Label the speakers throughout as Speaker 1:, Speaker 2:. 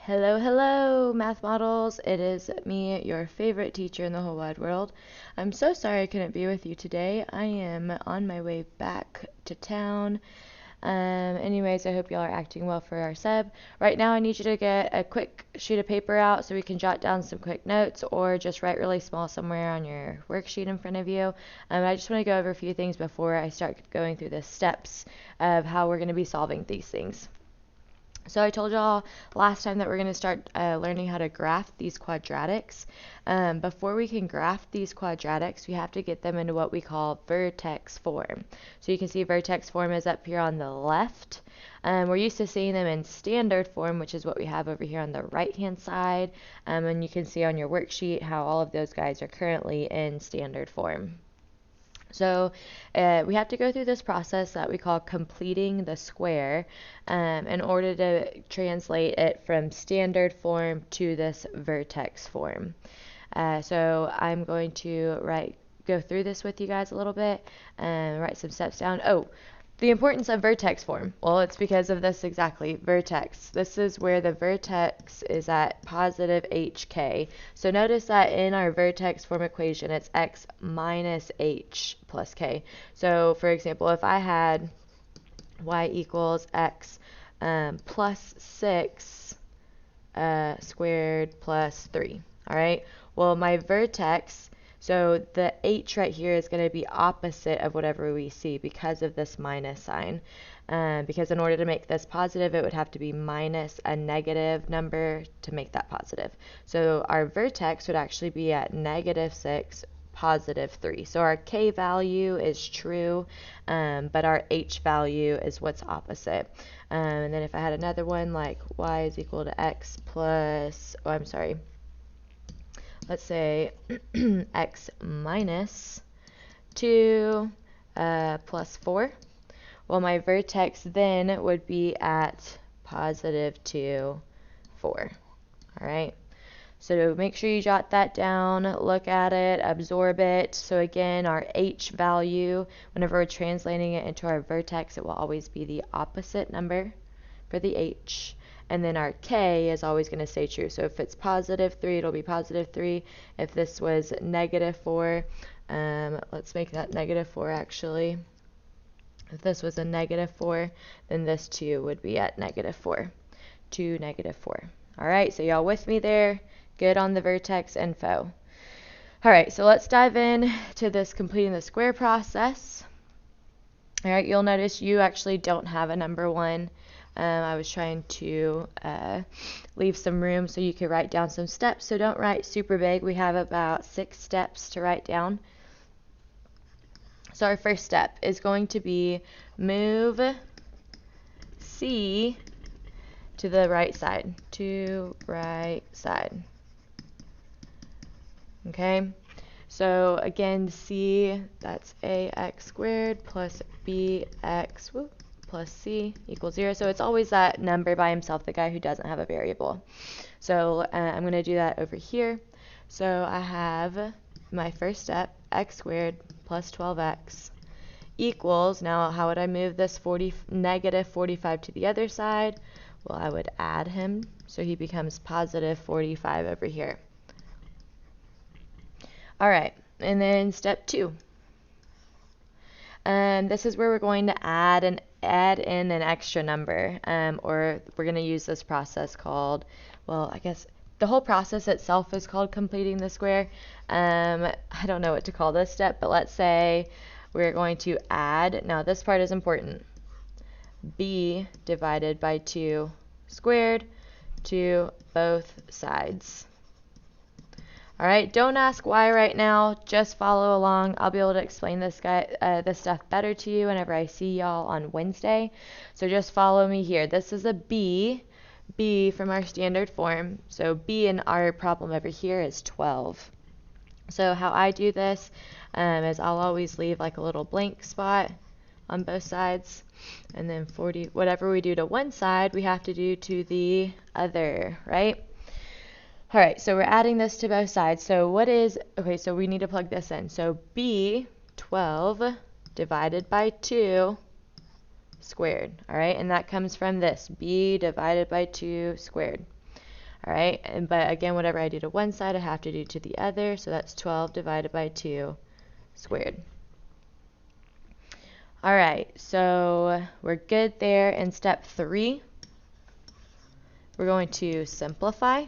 Speaker 1: Hello, hello, math models. It is me, your favorite teacher in the whole wide world. I'm so sorry I couldn't be with you today. I am on my way back to town. Anyways, I hope y'all are acting well for our sub. Right now, I need you to get a quick sheet of paper out so we can jot down some quick notes or just write really small somewhere on your worksheet in front of you. I just want to go over a few things before I start going through the steps of how we're going to be solving these things. So I told y'all last time that we're going to start learning how to graph these quadratics. Before we can graph these quadratics, we have to get them into what we call vertex form. So you can see vertex form is up here on the left. We're used to seeing them in standard form, which is what we have over here on the right-hand side. And you can see on your worksheet how all of those guys are currently in standard form. So we have to go through this process that we call completing the square in order to translate it from standard form to this vertex form. So I'm going to go through this with you guys a little bit and write some steps down. Oh, the importance of vertex form. Well, it's because of this exactly, vertex. This is where the vertex is at positive hk. So notice that in our vertex form equation, it's x minus h plus k. So for example, if I had y equals x plus 6 squared plus 3, all right? Well, my vertex, so the h right here is going to be opposite of whatever we see because of this minus sign. Because in order to make this positive, it would have to be minus a negative number to make that positive. So our vertex would actually be at negative 6, positive 3. So our k value is true, but our h value is what's opposite. And then if I had another one like y is equal to x plus, oh, I'm sorry, let's say x minus 2 plus 4. Well, my vertex then would be at positive 2, 4. All right. So make sure you jot that down, look at it, absorb it. So again, our h value, whenever we're translating it into our vertex, it will always be the opposite number for the h. And then our k is always going to stay true. So if it's positive 3, it'll be positive 3. If this was negative 4, let's make that negative 4 actually. If this was a negative 4, then this 2 would be at negative 4. 2, negative 4. All right, so y'all with me there? Good on the vertex info. All right, so let's dive in to this completing the square process. All right, you'll notice you actually don't have a number 1. I was trying to leave some room so you could write down some steps, so don't write super big. We have about 6 steps to write down. So our first step is going to be move C to the right side, Okay, so again, C, that's ax squared plus bx plus c equals 0. So it's always that number by himself, the guy who doesn't have a variable. So I'm going to do that over here. So I have my first step, x squared plus 12x equals, now how would I move this negative 45 to the other side? Well, I would add him, so he becomes positive 45 over here. All right, and then step 2. This is where we're going to add in an extra number, or we're going to use this process called, well, I guess the whole process itself is called completing the square. I don't know what to call this step, but let's say we're going to add, now this part is important, b divided by 2 squared to both sides. All right, don't ask why right now, just follow along. I'll be able to explain this stuff better to you whenever I see y'all on Wednesday. So just follow me here. This is a b from our standard form. So b in our problem over here is 12. So how I do this is I'll always leave like a little blank spot on both sides. And then 40, whatever we do to one side, we have to do to the other, right? All right, so we're adding this to both sides. So okay, so we need to plug this in. So b, 12, divided by 2 squared, all right? And that comes from this, b divided by 2 squared. All right, but again, whatever I do to one side, I have to do to the other. So that's 12 divided by 2 squared. All right, so we're good there. In step 3, we're going to simplify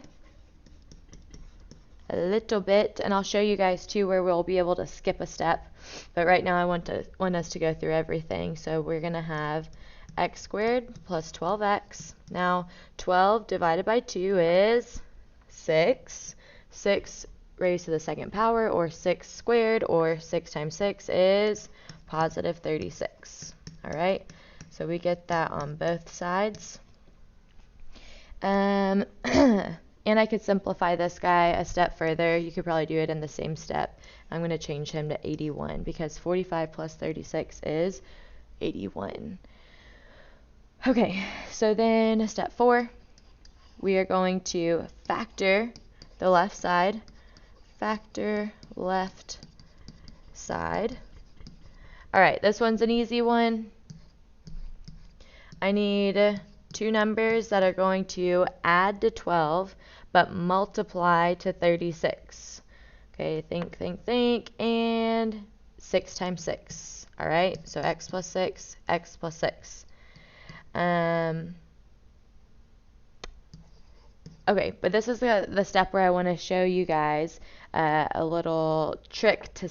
Speaker 1: a little bit, and I'll show you guys too where we'll be able to skip a step. But right now I want us to go through everything. So we're going to have x squared plus 12x. Now 12 divided by 2 is 6. 6 raised to the second power, or 6 squared, or 6 times 6 is positive 36. All right, so we get that on both sides. And I could simplify this guy a step further. You could probably do it in the same step. I'm going to change him to 81 because 45 plus 36 is 81. Okay, so then step 4, we are going to factor the left side. Factor left side. All right, this one's an easy one. I need two numbers that are going to add to 12 but multiply to 36. Okay, think, and 6 times 6. All right, so x plus 6, x plus 6. Okay, but this is the step where I want to show you guys a little trick to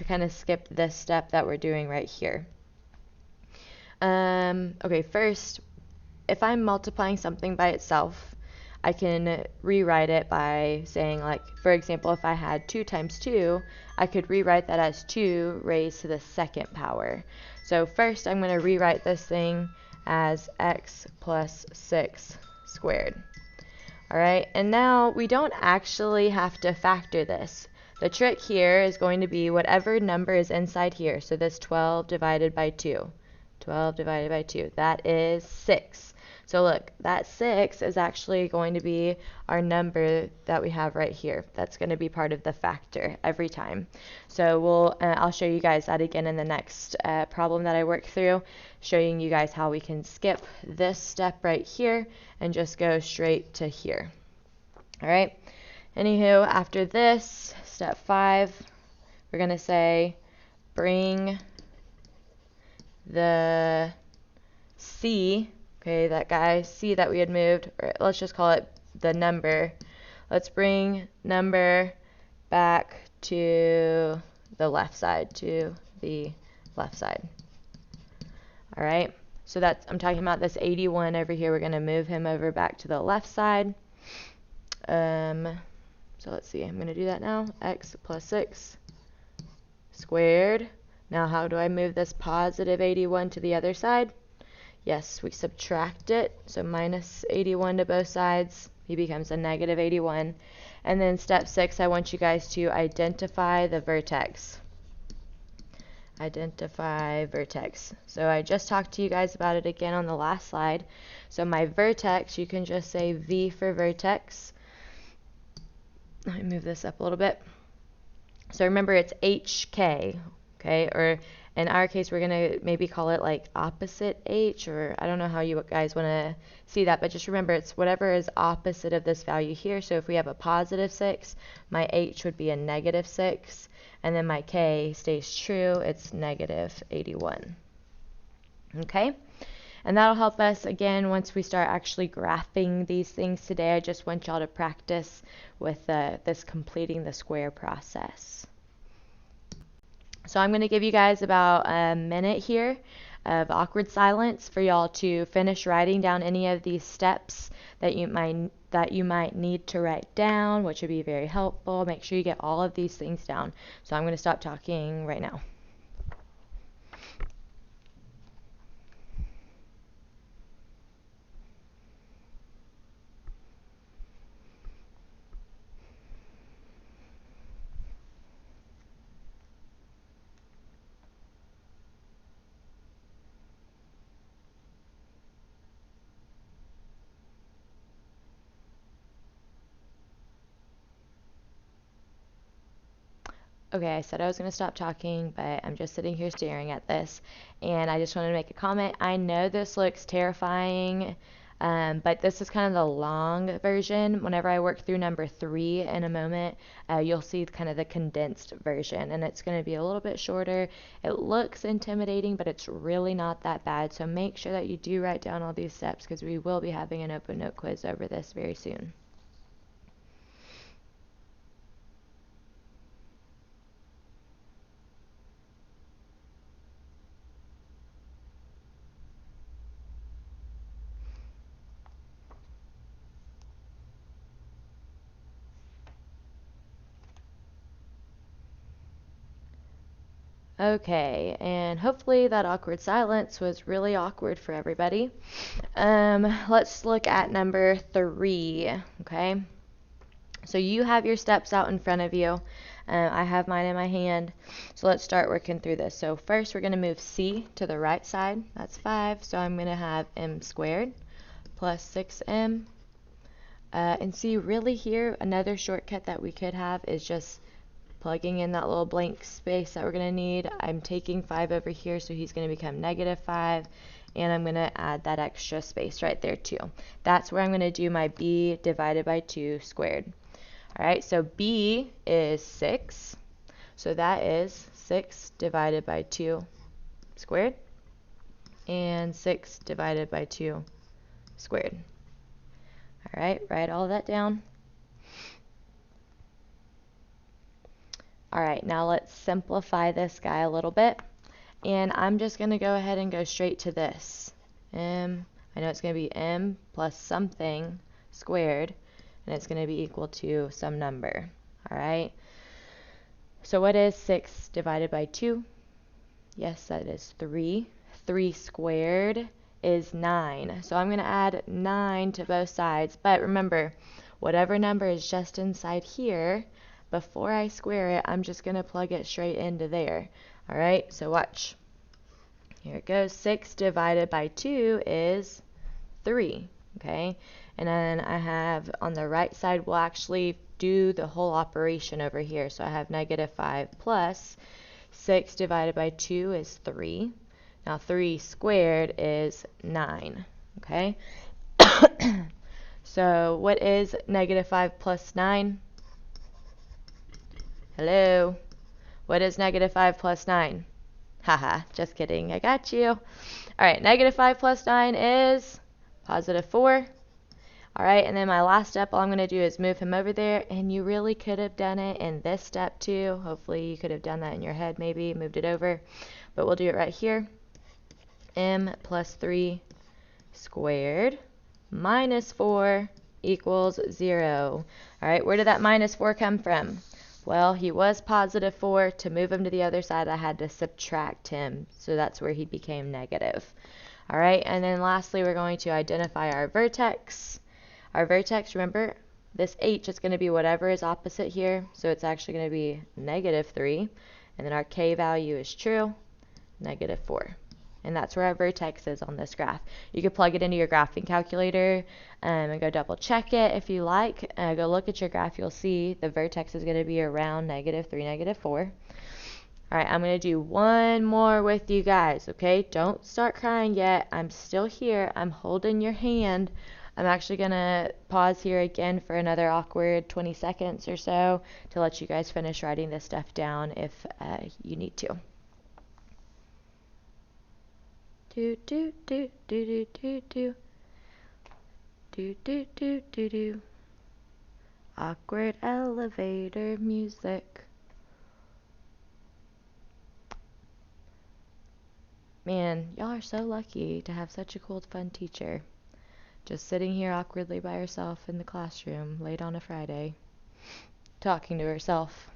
Speaker 1: kind of skip this step that we're doing right here. Okay, first, if I'm multiplying something by itself, I can rewrite it by saying, like, for example, if I had 2 times 2, I could rewrite that as 2 raised to the second power. So first, I'm going to rewrite this thing as x plus 6 squared. All right, and now we don't actually have to factor this. The trick here is going to be whatever number is inside here. So this 12 divided by 2. 12 divided by 2, that is 6. So look, that 6 is actually going to be our number that we have right here. That's going to be part of the factor every time. So I'll show you guys that again in the next problem that I work through, showing you guys how we can skip this step right here and just go straight to here. All right. Anywho, after this, step 5, we're going to say bring the C, okay, that guy, C that we had moved, or let's just call it the number. Let's bring number back to the left side, All right, so I'm talking about this 81 over here. We're going to move him over back to the left side. So let's see, I'm going to do that now. X plus 6 squared. Now how do I move this positive 81 to the other side? Yes, we subtract it, so minus 81 to both sides. He becomes a negative 81. And then step 6, I want you guys to identify the vertex. Identify vertex. So I just talked to you guys about it again on the last slide. So my vertex, you can just say V for vertex. Let me move this up a little bit. So remember, it's HK. Okay, or in our case, we're going to maybe call it like opposite H, or I don't know how you guys want to see that, but just remember it's whatever is opposite of this value here. So if we have a positive 6, my H would be a negative 6, and then my K stays true, it's negative 81. Okay, and that'll help us again once we start actually graphing these things today. I just want y'all to practice with this completing the square process. So I'm going to give you guys about a minute here of awkward silence for y'all to finish writing down any of these steps that you might need to write down, which would be very helpful. Make sure you get all of these things down. So I'm going to stop talking right now. Okay, I said I was going to stop talking, but I'm just sitting here staring at this, and I just wanted to make a comment. I know this looks terrifying, But this is kind of the long version. Whenever I work through number 3 in a moment, you'll see kind of the condensed version, and it's going to be a little bit shorter. It looks intimidating, but it's really not that bad. So make sure that you do write down all these steps, because we will be having an open note quiz over this very soon. Okay, and hopefully that awkward silence was really awkward for everybody. Let's look at number 3, okay? So you have your steps out in front of you. I have mine in my hand. So let's start working through this. So first we're going to move c to the right side. That's 5. So I'm going to have m squared plus 6m. And see, really here, another shortcut that we could have is just plugging in that little blank space that we're going to need. I'm taking 5 over here, so he's going to become -5, and I'm going to add that extra space right there too. That's where I'm going to do my b divided by 2 squared. All right, so b is 6, so that is 6 divided by 2 squared, and 6 divided by 2 squared. All right, write all that down. All right, now let's simplify this guy a little bit. And I'm just going to go ahead and go straight to this. I know it's going to be m plus something squared, and it's going to be equal to some number. All right. So what is 6 divided by 2? Yes, that is 3. 3 squared is 9. So I'm going to add 9 to both sides. But remember, whatever number is just inside here, before I square it, I'm just going to plug it straight into there. All right, so watch. Here it goes. 6 divided by 2 is 3. Okay, and then I have on the right side, we'll actually do the whole operation over here. So I have -5 plus 6 divided by 2 is 3. Now 3 squared is 9. Okay, so what is -5 plus 9? Hello? What is -5 plus 9? Haha, just kidding. I got you. All right, -5 plus 9 is +4. All right, and then my last step, all I'm going to do is move him over there, and you really could have done it in this step too. Hopefully you could have done that in your head maybe, moved it over. But we'll do it right here. M plus 3 squared minus 4 equals 0. All right, where did that -4 come from? Well, he was +4. To move him to the other side, I had to subtract him. So that's where he became negative. All right, and then lastly, we're going to identify our vertex. Our vertex, remember, this h is going to be whatever is opposite here. So it's actually going to be -3. And then our k value is true, -4. And that's where our vertex is on this graph. You could plug it into your graphing calculator and go double check it if you like. Go look at your graph. You'll see the vertex is going to be around -3, -4. All right, I'm going to do one more with you guys, okay? Don't start crying yet. I'm still here. I'm holding your hand. I'm actually going to pause here again for another awkward 20 seconds or so to let you guys finish writing this stuff down if you need to. Do do do do do do do do do do do do. Awkward elevator music. Man, y'all are so lucky to have such a cool, fun teacher. Just sitting here awkwardly by herself in the classroom late on a Friday, talking to herself.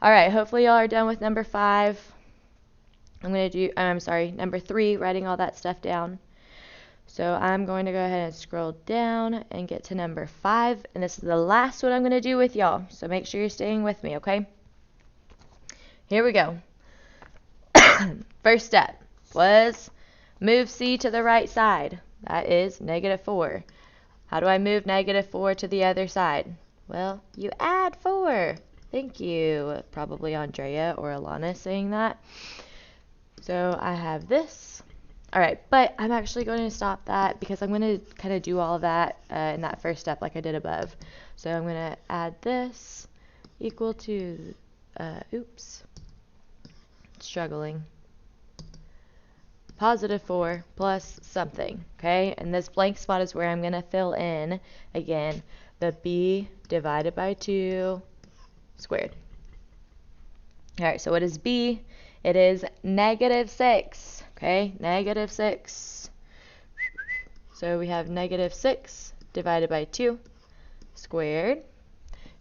Speaker 1: All right, hopefully y'all are done with number 5. Number 3, writing all that stuff down. So I'm going to go ahead and scroll down and get to number 5. And this is the last one I'm going to do with y'all. So make sure you're staying with me, okay? Here we go. First step was move C to the right side. That is -4. How do I move -4 to the other side? Well, you add 4. Thank you. Probably Andrea or Alana saying that. So I have this. All right, but I'm actually going to stop that because I'm going to kind of do all of that in that first step like I did above. So I'm going to add this equal to, struggling, positive 4 plus something, okay? And this blank spot is where I'm going to fill in, again, the b divided by 2 squared. All right, so what is b? It is negative 6, okay? Negative 6. So we have negative 6 divided by 2 squared,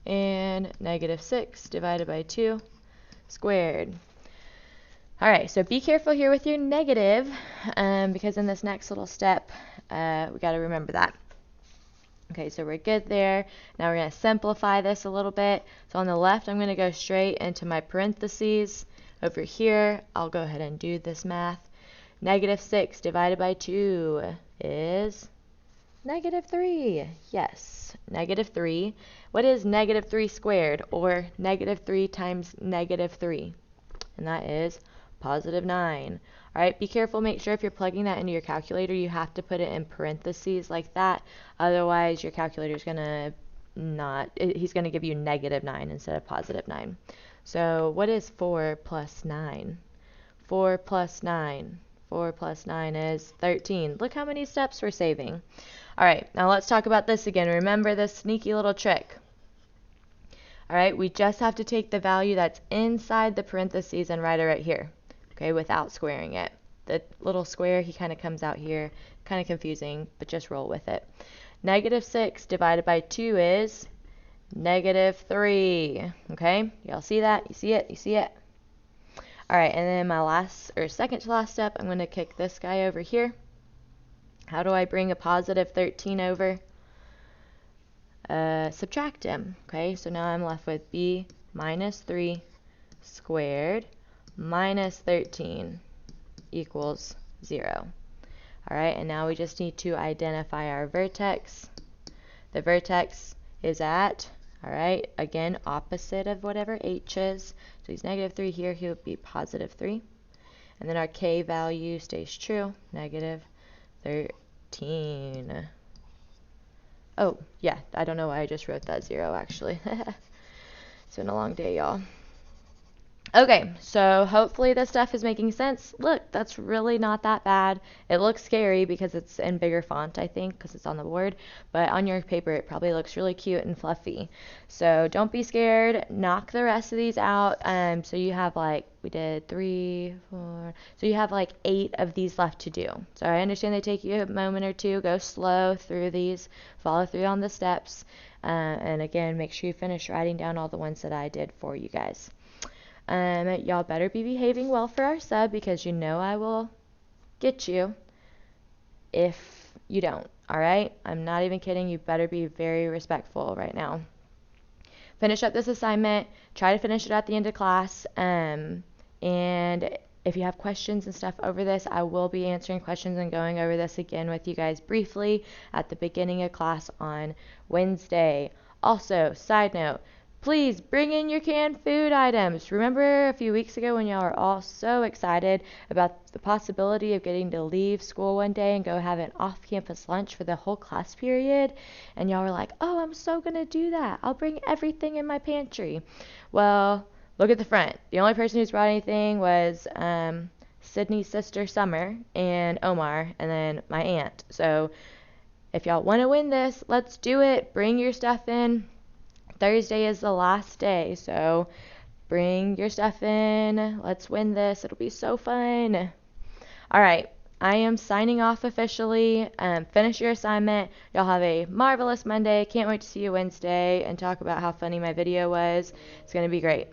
Speaker 1: and negative 6 divided by 2 squared. All right, so be careful here with your negative, because in this next little step, we got to remember that. Okay, so we're good there. Now we're going to simplify this a little bit. So on the left, I'm going to go straight into my parentheses. Over here, I'll go ahead and do this math. Negative 6 divided by 2 is negative 3. Yes, negative 3. What is negative 3 squared, or negative 3 times negative 3? And that is positive 9. All right, be careful. Make sure if you're plugging that into your calculator, you have to put it in parentheses like that. Otherwise, your calculator is going to he's going to give you negative 9 instead of positive 9. So what is 4 plus 9? 4 plus 9. 4 plus 9 is 13. Look how many steps we're saving. All right, now let's talk about this again. Remember this sneaky little trick. All right, we just have to take the value that's inside the parentheses and write it right here, okay, without squaring it. The little square, he kind of comes out here, kind of confusing, but just roll with it. Negative 6 divided by 2 is negative 3, okay? Y'all see that? You see it? You see it? All right, and then my second to last step, I'm going to kick this guy over here. How do I bring a positive 13 over? Subtract him. Okay, so now I'm left with b minus 3 squared minus 13 equals 0. All right, and now we just need to identify our vertex. The vertex is at, all right, again, opposite of whatever h is. So he's negative 3 here, he would be positive 3. And then our k value stays true, negative 13. Oh, yeah, I don't know why I just wrote that 0, actually. It's been a long day, y'all. Okay, so hopefully this stuff is making sense. Look, that's really not that bad. It looks scary because it's in bigger font, I think, because it's on the board. But on your paper, it probably looks really cute and fluffy. So don't be scared. Knock the rest of these out. So you have we did 3, 4. So you have 8 of these left to do. So I understand they take you a moment or two. Go slow through these. Follow through on the steps. And again, make sure you finish writing down all the ones that I did for you guys. Y'all better be behaving well for our sub, because you know I will get you if you don't. All right? I'm not even kidding. You better be very respectful right now. Finish up this assignment. Try to finish it at the end of class. And if you have questions and stuff over this, I will be answering questions and going over this again with you guys briefly at the beginning of class on Wednesday. Also, side note, please bring in your canned food items. Remember a few weeks ago when y'all were all so excited about the possibility of getting to leave school one day and go have an off-campus lunch for the whole class period? And y'all were like, oh, I'm so going to do that. I'll bring everything in my pantry. Well, look at the front. The only person who's brought anything was Sydney's sister, Summer, and Omar, and then my aunt. So if y'all want to win this, let's do it. Bring your stuff in. Thursday is the last day, so bring your stuff in. Let's win this. It'll be so fun. All right, I am signing off officially. Finish your assignment. Y'all have a marvelous Monday. Can't wait to see you Wednesday and talk about how funny my video was. It's going to be great.